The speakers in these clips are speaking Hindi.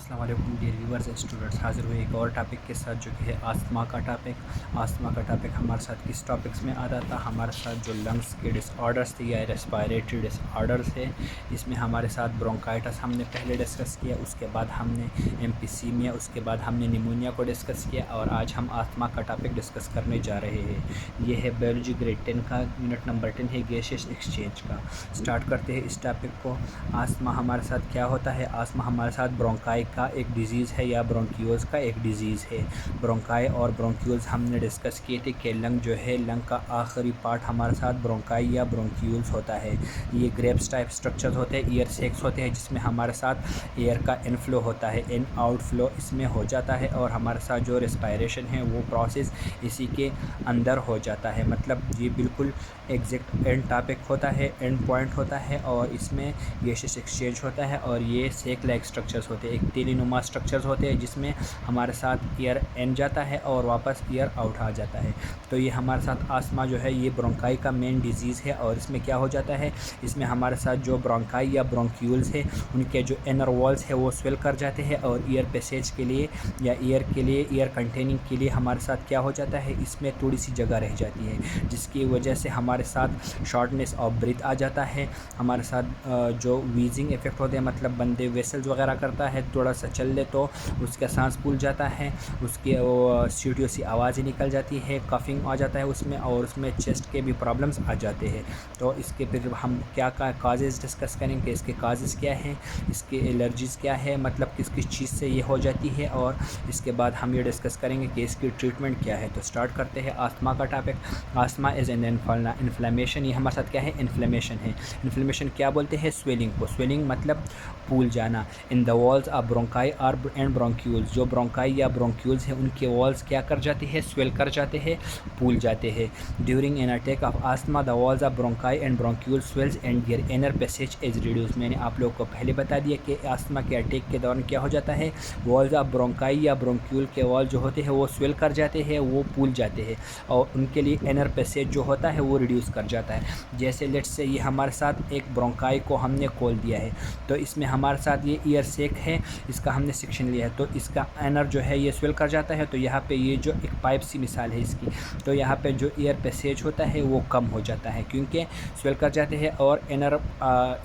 अस्सलाम वालेकुम डियर व्यूवर्स स्टूडेंट्स, हाज़िर हुए एक और टॉपिक के साथ जो कि है आस्थमा का टॉपिक। आस्थमा का टॉपिक हमारे साथ किस टॉपिक्स में आता था? हमारे साथ जो लंग्स के डिसऑर्डर्स थे या रेस्पिरेटरी डिसऑर्डर्स है, इसमें हमारे साथ ब्रोंकाइटिस हमने पहले डिस्कस किया, उसके बाद हमने एम्फीसीमिया, उसके बाद हमने निमोनिया को डिस्कस किया और आज हम आस्थमा का टॉपिक डिस्कस करने जा रहे हैं। ये है बायोलॉजी ग्रेड 10 का यूनिट नंबर 10 है, गैसियस एक्सचेंज का। स्टार्ट करते हैं इस टॉपिक को। आस्थमा हमारे साथ क्या होता है? आस्थमा हमारे साथ ब्रोंकाई का एक डिज़ीज़ है या ब्रोंक्यूल्स का एक डिज़ीज़ है। ब्रोंकाई और ब्रोंक्यूल्स हमने डिस्कस किए थे कि लंग जो है, लंग का आखिरी पार्ट हमारे साथ ब्रोंकाई या ब्रोंक्यूल्स होता है। ये ग्रेप्स टाइप स्ट्रक्चर्स होते हैं, ईयर सेक्स होते हैं, जिसमें हमारे साथ एयर का इनफ्लो होता है, इन आउट फ्लो इसमें हो जाता है और हमारे साथ जो रेस्पिरेशन है वो प्रोसेस इसी के अंदर हो जाता है। मतलब ये बिल्कुल एग्जैक्ट एंड टॉपिक होता है, एंड पॉइंट होता है और इसमें गैसियस एक्सचेंज होता है और ये सेक लाइक स्ट्रक्चर्स होते हैं, एक तेलीनुमा स्ट्रक्चर्स होते हैं जिसमें हमारे साथ एयर इन जाता है और वापस एयर आउट आ जाता है। तो ये हमारे साथ आस्थमा जो है ये ब्रोंकाई का मेन डिजीज़ है और इसमें क्या हो जाता है, इसमें हमारे साथ जो ब्रोंकाई या ब्रोंक्यूल्स है उनके जो इनर वॉल्स है वो स्वेल कर जाते हैं और एयर पैसेज के लिए या एयर कंटेनिंग के लिए हमारे साथ क्या हो जाता है, इसमें थोड़ी सी जगह रह जाती है, जिसकी वजह से हमारे साथ शॉर्टनेस ऑफ ब्रीथ आ जाता है। हमारे साथ जो वीजिंग इफ़ेक्ट होते हैं, मतलब बंदे वेसल्स वगैरह करता है, थोड़ा सा चल ले तो उसका सांस फूल जाता है, उसके वो सीटियों सी आवाज़ें निकल जाती है, कफिंग आ जाता है उसमें और उसमें चेस्ट के भी प्रॉब्लम्स आ जाते हैं। तो इसके फिर हम क्या काजेज़ डिस्कस करेंगे, इसके काजेज़ क्या हैं, इसके एलर्जीज़ क्या है, मतलब किस किस चीज़ से ये हो जाती है और इसके बाद हम ये डिस्कस करेंगे कि इसकी ट्रीटमेंट क्या है। तो स्टार्ट करते हैं आस्थमा का topic. Asthma is an inflammation, ये हमारे साथ क्या है, इन्फ्लेमेशन है। इन्फ्लेमेशन क्या बोलते हैं? स्वेलिंग को। स्वेलिंग मतलब फूल जाना। In the walls of bronchi और एंड ब्रोंक्यूल्स, जो ब्रोंकाई या ब्रोंक्यूल्स हैं उनके वॉल्स क्या कर जाते हैं, स्वेल कर जाते हैं, फूल जाते हैं। During an attack of asthma the walls of bronchi and bronchioles swells and there inner passage is reduce. मैंने आप लोगों को पहले बता दिया कि आस्थमा के अटैक के दौरान क्या हो जाता है, वॉल्स ऑफ ब्रोंकाई या ब्रोंक्यूल के वॉल जो होते हैं वो स्वेल कर जाते हैं, वो फूल जाते हैं और उनके लिए इनर पैसेज जो होता है वो रिड्यूस कर जाता है। जैसे लेट्स से ये हमारे साथ एक ब्रोंकाई को हमने खोल दिया है, तो इसमें हमारे साथ ये ईयर सेक है, इसका हमने सेक्शन लिया है, तो इसका इनर जो है ये स्वेल कर जाता है। तो यहाँ पे ये जो एक पाइप सी मिसाल है इसकी, तो यहाँ पे जो ईयर पैसेज होता है वो कम हो जाता है क्योंकि स्वेल कर जाते हैं और इनर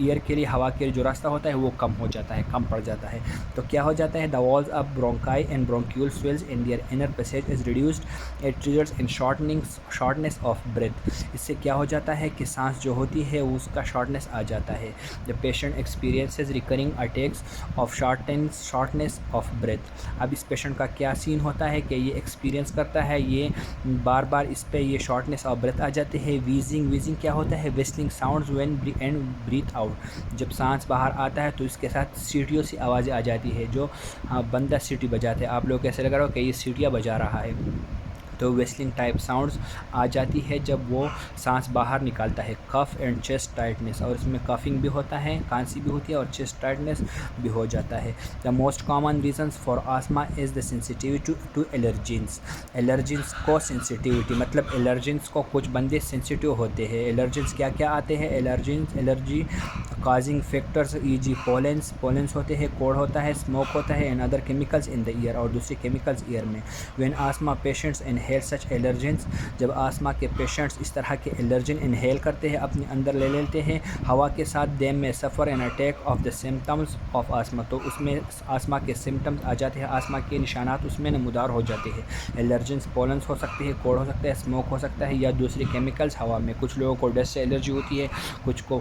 ईयर के लिए हवा के जो रास्ता होता है वो कम हो जाता है, कम पड़ जाता है। तो क्या हो जाता है, the walls of bronchi and bronchioles swells in their inner passage is reduced, it results in shortness of breath. इससे क्या हो जाता है कि सांस जो होती है उसका शॉर्टनेस आ जाता है। The patient experiences recurring attacks of shortness of breath. अब इस पेशेंट का क्या सीन होता है कि ये एक्सपीरियंस करता है, ये बार बार इस पे ये शॉर्टनेस ऑफ ब्रेथ आ जाते हैं। वीजिंग क्या होता है, whistling sounds when and breathe out. जब सांस बाहर आता है तो इसके साथ सीटियों सी आवाज़ें आ जाती है, जो बंदा सीटी बजाते हैं, आप लोग कैसे लग रहा हो कि ये सीटियाँ बजा रहा है, तो वेस्लिंग टाइप साउंड्स आ जाती है जब वो सांस बाहर निकालता है। कफ एंड चेस्ट टाइटनेस, और इसमें कफिंग भी होता है, खांसी भी होती है और चेस्ट टाइटनेस भी हो जाता है। The most common reasons for asthma is the sensitivity to allergens. Allergens को सेंसिटिविटी, मतलब एलर्जीन्स को कुछ बंदे सेंसिटिव होते हैं। एलर्जीन्स क्या क्या आते हैं, एलर्जी काजिंग फैक्टर्स ई.जी. पोलेंस होते हैं, कोड होता है, स्मोक होता है and other chemicals in the year, और दूसरे केमिकल्स ईयर में। When asthma patients inhale such allergens, जब आस्थमा के पेशेंट्स इस तरह के एलर्जन इनहेल करते हैं, अपने अंदर ले लेते हैं हवा के साथ, them may suffer an attack of the symptoms of asthma, तो उसमें आस्थमा के सिम्टम्स आ जाते हैं, आस्थमा के निशानात उसमें नमूदार हो जाते हैं। एलर्जेंस पोलेंस हो सकते हैं, कोड हो सकता है, स्मोक हो सकता है या दूसरे केमिकल्स हवा में। कुछ लोगों को डस्ट से एलर्जी होती है, कुछ को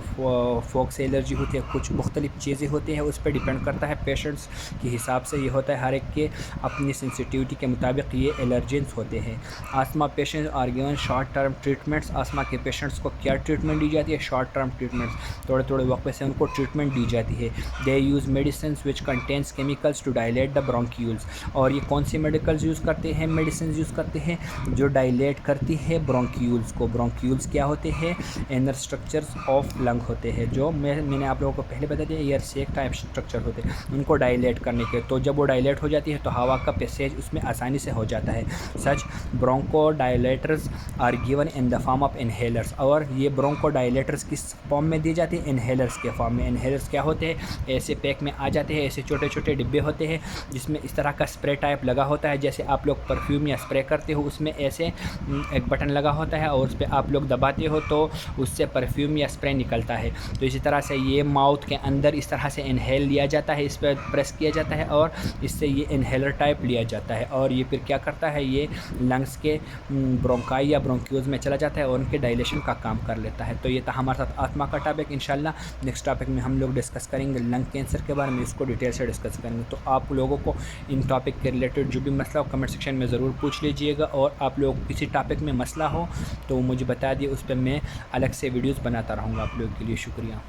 फॉग से एलर्जी होती है, कुछ मुख्तलिफ चीज़ें होती हैं, उस पर डिपेंड करता है पेशेंट्स के हिसाब से ये होता है, हर एक के अपनी सेंसिटिविटी के मुताबिक ये एलर्जेंस होते हैं। Asthma patients are given short term treatments. Asthma के पेशेंट्स को क्या ट्रीटमेंट दी जाती है, शॉर्ट टर्म ट्रीटमेंट्स, थोड़े थोड़े वक्त से उनको ट्रीटमेंट दी जाती है। They use medicine which contains chemicals to dilate the bronchioles, और ये कौन सी मेडिकल्स यूज़ करते हैं, मेडिसिन यूज़ करते हैं जो डायलेट करती है ब्रोंक्यूल्स को। ब्रोंक्यूल्स क्या होते हैं, इनर स्ट्रक्चर्स ऑफ लंग होते हैं, जो मैंने आप लोगों को पहले बता दिया, ईयर सेक टाइप स्ट्रक्चर होते हैं, उनको डायलेट करने के। तो जब वो डायलेट हो जाती है तो हवा का पैसेज उसमें आसानी से हो जाता है। Such bronchodilators are given in the form of inhalers, और ये ब्रोंकोडायलेटर्स किस फॉर्म में दी जाती है? इनहेलर्स के फॉर्म में। इनहेलर्स क्या होते हैं? ऐसे पैक में आ जाते हैं, ऐसे छोटे छोटे डिब्बे होते हैं जिसमें इस तरह का स्प्रे टाइप लगा होता है, जैसे आप लोग परफ्यूम या स्प्रे करते हो उसमें ऐसे एक बटन लगा होता है और उस पर आप लोग दबाते हो तो उससे परफ्यूम या स्प्रे निकलता है। तो इसी तरह से ये माउथ के अंदर इस तरह से इनहेल लिया जाता है, इस पर प्रेस किया जाता है और इससे ये इनहेलर टाइप लिया जाता है, और ये फिर क्या करता है? ये लंग्स के ब्रोंकाई या ब्रोंक्यूज़ में चला जाता है और उनके डायलेशन का काम कर लेता है। तो ये था हमारे साथ आत्मा का टॉपिक। इंशाल्लाह नेक्स्ट टॉपिक में हम लोग डिस्कस करेंगे लंग कैंसर के बारे में, इसको डिटेल से डिस्कस करेंगे। तो आप लोगों को इन टॉपिक के रिलेटेड जो भी मसला हो कमेंट सेक्शन में ज़रूर पूछ लीजिएगा, और आप लोग किसी टॉपिक में मसला हो तो मुझे बता दिए, उस पर मैं अलग से वीडियोज़ बनाता रहूँगा आप लोगों के लिए। शुक्रिया।